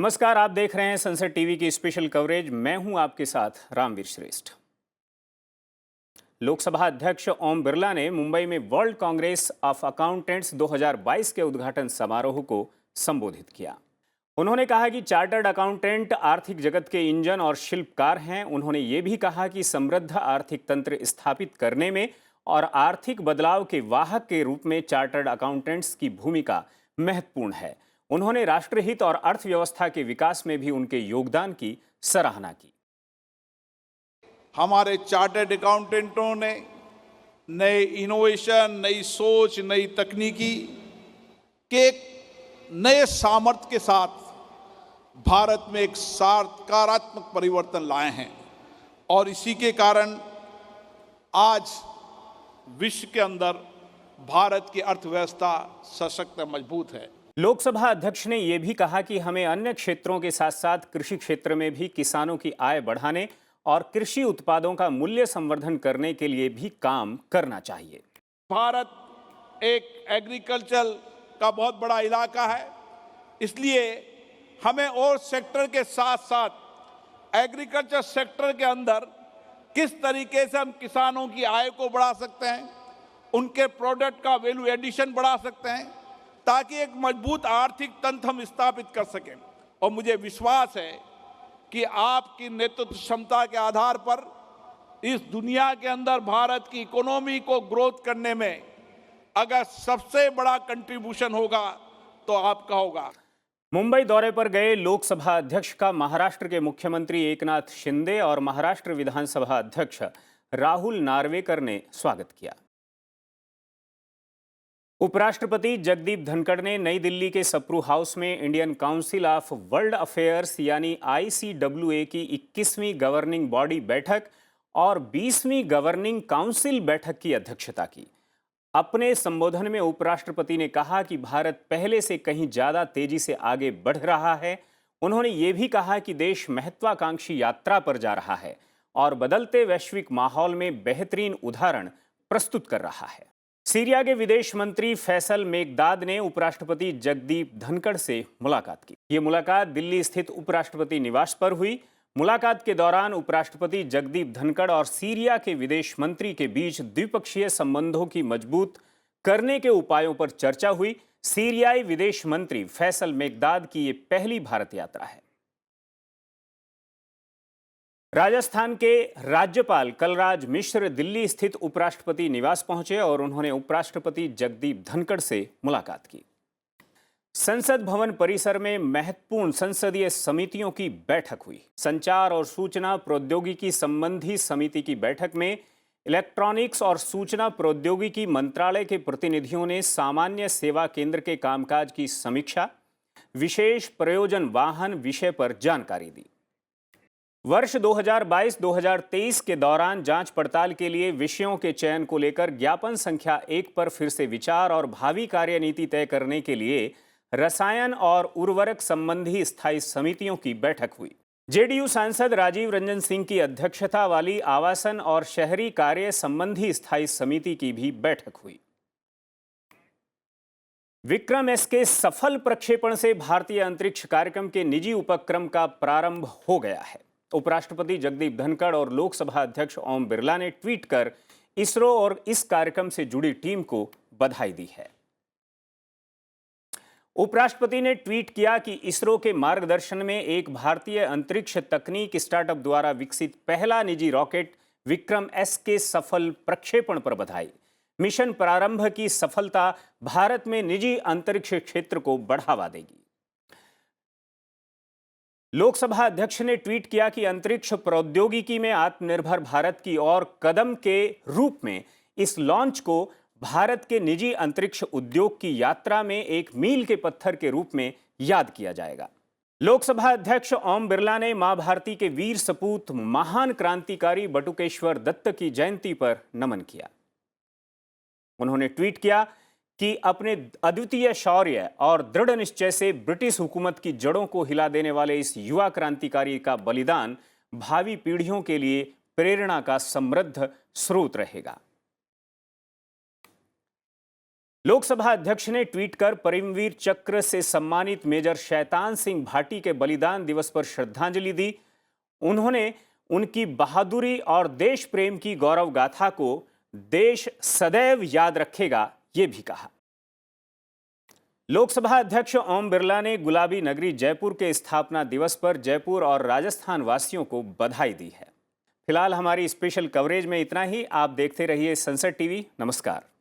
नमस्कार, आप देख रहे हैं संसद टीवी की स्पेशल कवरेज। मैं हूं आपके साथ रामवीर श्रेष्ठ। लोकसभा अध्यक्ष ओम बिरला ने मुंबई में वर्ल्ड कांग्रेस ऑफ अकाउंटेंट्स 2022 के उद्घाटन समारोह को संबोधित किया। उन्होंने कहा कि चार्टर्ड अकाउंटेंट आर्थिक जगत के इंजन और शिल्पकार हैं। उन्होंने ये भी कहा कि समृद्ध आर्थिक तंत्र स्थापित करने में और आर्थिक बदलाव के वाहक के रूप में चार्टर्ड अकाउंटेंट्स की भूमिका महत्वपूर्ण है। उन्होंने राष्ट्रहित और अर्थव्यवस्था के विकास में भी उनके योगदान की सराहना की। हमारे चार्टर्ड अकाउंटेंटों ने नए इनोवेशन, नई सोच, नई तकनीकी के एक नए सामर्थ्य के साथ भारत में एक सकारात्मक परिवर्तन लाए हैं और इसी के कारण आज विश्व के अंदर भारत की अर्थव्यवस्था सशक्त और मजबूत है। लोकसभा अध्यक्ष ने यह भी कहा कि हमें अन्य क्षेत्रों के साथ साथ कृषि क्षेत्र में भी किसानों की आय बढ़ाने और कृषि उत्पादों का मूल्य संवर्धन करने के लिए भी काम करना चाहिए। भारत एक एग्रीकल्चर का बहुत बड़ा इलाका है, इसलिए हमें और सेक्टर के साथ साथ एग्रीकल्चर सेक्टर के अंदर किस तरीके से हम किसानों की आय को बढ़ा सकते हैं, उनके प्रोडक्ट का वैल्यू एडिशन बढ़ा सकते हैं, ताकि एक मजबूत आर्थिक तंत्र हम स्थापित कर सकें। और मुझे विश्वास है कि आपकी नेतृत्व क्षमता के आधार पर इस दुनिया के अंदर भारत की इकोनॉमी को ग्रोथ करने में अगर सबसे बड़ा कंट्रीब्यूशन होगा तो आपका होगा। मुंबई दौरे पर गए लोकसभा अध्यक्ष का महाराष्ट्र के मुख्यमंत्री एकनाथ शिंदे और महाराष्ट्र विधानसभा अध्यक्ष राहुल नार्वेकर ने स्वागत किया। उपराष्ट्रपति जगदीप धनखड़ ने नई दिल्ली के सप्रू हाउस में Indian council of world affairs यानी ICWA की 21वीं गवर्निंग बॉडी बैठक और 20वीं गवर्निंग काउंसिल बैठक की अध्यक्षता की। अपने संबोधन में उपराष्ट्रपति ने कहा कि भारत पहले से कहीं ज्यादा तेजी से आगे बढ़ रहा है। उन्होंने ये भी कहा कि देश महत्वाकांक्षी यात्रा पर जा रहा है और बदलते वैश्विक माहौल में बेहतरीन उदाहरण प्रस्तुत कर रहा है। सीरिया के विदेश मंत्री फैसल मेकदाद ने उपराष्ट्रपति जगदीप धनखड़ से मुलाकात की। ये मुलाकात दिल्ली स्थित उपराष्ट्रपति निवास पर हुई। मुलाकात के दौरान उपराष्ट्रपति जगदीप धनखड़ और सीरिया के विदेश मंत्री के बीच द्विपक्षीय संबंधों की मजबूत करने के उपायों पर चर्चा हुई। सीरियाई विदेश मंत्री फैसल मेकदाद की ये पहली भारत यात्रा है। राजस्थान के राज्यपाल कलराज मिश्र दिल्ली स्थित उपराष्ट्रपति निवास पहुंचे और उन्होंने उपराष्ट्रपति जगदीप धनखड़ से मुलाकात की। संसद भवन परिसर में महत्वपूर्ण संसदीय समितियों की बैठक हुई। संचार और सूचना प्रौद्योगिकी संबंधी समिति की बैठक में इलेक्ट्रॉनिक्स और सूचना प्रौद्योगिकी मंत्रालय के प्रतिनिधियों ने सामान्य सेवा केंद्र के कामकाज की समीक्षा, विशेष प्रयोजन वाहन विषय पर जानकारी दी। वर्ष 2022-2023 के दौरान जांच पड़ताल के लिए विषयों के चयन को लेकर ज्ञापन संख्या 1 पर फिर से विचार और भावी कार्यनीति तय करने के लिए रसायन और उर्वरक संबंधी स्थायी समितियों की बैठक हुई। जेडीयू सांसद राजीव रंजन सिंह की अध्यक्षता वाली आवासन और शहरी कार्य संबंधी स्थायी समिति की भी बैठक हुई। विक्रम एस के सफल प्रक्षेपण से भारतीय अंतरिक्ष कार्यक्रम के निजी उपक्रम का प्रारंभ हो गया है। उपराष्ट्रपति जगदीप धनखड़ और लोकसभा अध्यक्ष ओम बिरला ने ट्वीट कर इसरो और इस कार्यक्रम से जुड़ी टीम को बधाई दी है। उपराष्ट्रपति ने ट्वीट किया कि इसरो के मार्गदर्शन में एक भारतीय अंतरिक्ष तकनीक स्टार्टअप द्वारा विकसित पहला निजी रॉकेट विक्रम एस के सफल प्रक्षेपण पर बधाई। मिशन प्रारंभ की सफलता भारत में निजी अंतरिक्ष क्षेत्र को बढ़ावा देगी। लोकसभा अध्यक्ष ने ट्वीट किया कि अंतरिक्ष प्रौद्योगिकी में आत्मनिर्भर भारत की ओर कदम के रूप में इस लॉन्च को भारत के निजी अंतरिक्ष उद्योग की यात्रा में एक मील के पत्थर के रूप में याद किया जाएगा। लोकसभा अध्यक्ष ओम बिरला ने मां भारती के वीर सपूत महान क्रांतिकारी बटुकेश्वर दत्त की जयंती पर नमन किया। उन्होंने ट्वीट किया कि अपने अद्वितीय शौर्य और दृढ़ निश्चय से ब्रिटिश हुकूमत की जड़ों को हिला देने वाले इस युवा क्रांतिकारी का बलिदान भावी पीढ़ियों के लिए प्रेरणा का समृद्ध स्रोत रहेगा। लोकसभा अध्यक्ष ने ट्वीट कर परमवीर चक्र से सम्मानित मेजर शैतान सिंह भाटी के बलिदान दिवस पर श्रद्धांजलि दी। उन्होंने उनकी बहादुरी और देश प्रेम की गौरव गाथा को देश सदैव याद रखेगा, ये भी कहा। लोकसभा अध्यक्ष ओम बिरला ने गुलाबी नगरी जयपुर के स्थापना दिवस पर जयपुर और राजस्थान वासियों को बधाई दी है। फिलहाल हमारी स्पेशल कवरेज में इतना ही। आप देखते रहिए संसद टीवी। नमस्कार।